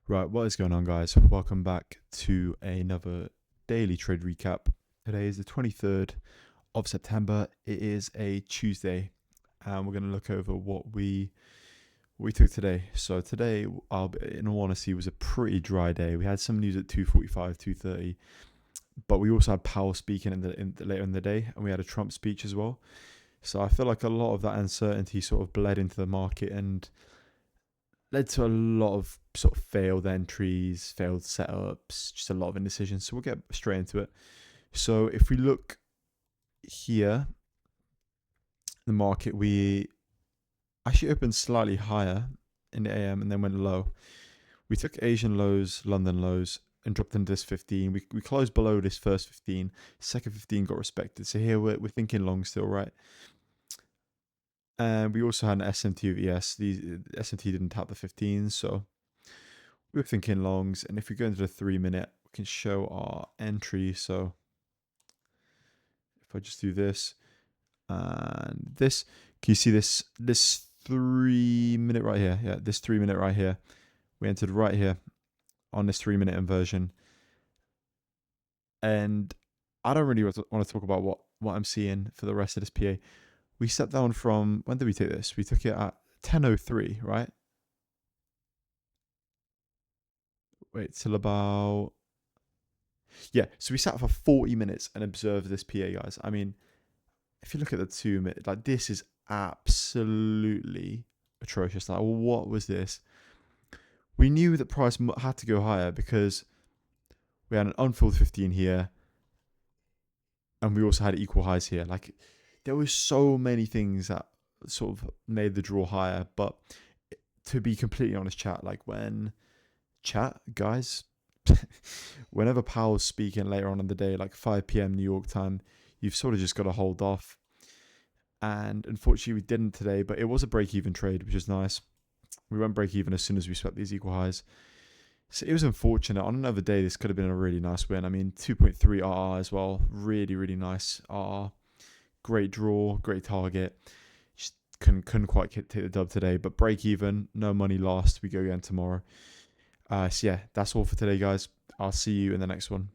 Right, what is going on, guys? Welcome back to another daily trade recap. Today is the 23rd of September. It is a Tuesday, and we're going to look over what we took today. So today, in all honesty, was a pretty dry day. We had some news at 2:45, 2:30, but we also had Powell speaking later in the day, and we had a Trump speech as well. So I feel like a lot of that uncertainty sort of bled into the market and led to a lot of sort of failed entries, failed setups, just a lot of indecisions. So we'll get straight into it. So if we look here, the market, we actually opened slightly higher in the AM and then went low. We took Asian lows, London lows, and dropped into this 15. We closed below this first 15. Second 15 got respected. So here we're thinking long still, right? And we also had an SMT of ES. The SMT didn't tap the 15, so we were thinking longs. And if we go into the 3 minute, we can show our entry. So if I just do this and this, can you see this 3 minute right here? Yeah, this 3 minute right here. We entered right here on this 3 minute inversion. And I don't really want to talk about what I'm seeing for the rest of this PA. We stepped down from, when did we take this? We took it at 10:03, right? Wait, till about, yeah. So we sat for 40 minutes and observed this PA, guys. I mean, if you look at the 2 minute, like this is absolutely atrocious. Like, what was this? We knew that price had to go higher because we had an unfilled 15 here, and we also had equal highs here. Like, there was so many things that sort of made the draw higher. But to be completely honest, guys, whenever Powell's speaking later on in the day, like 5 p.m. New York time, you've sort of just got to hold off. And unfortunately, we didn't today, but it was a break-even trade, which is nice. We went break-even as soon as we swept these equal highs. So it was unfortunate. On another day, this could have been a really nice win. I mean, 2.3 RR as well. Really, really nice RR. Great draw, great target. Just couldn't quite take the dub today, but break-even, no money lost. We go again tomorrow. So yeah, that's all for today, guys. I'll see you in the next one.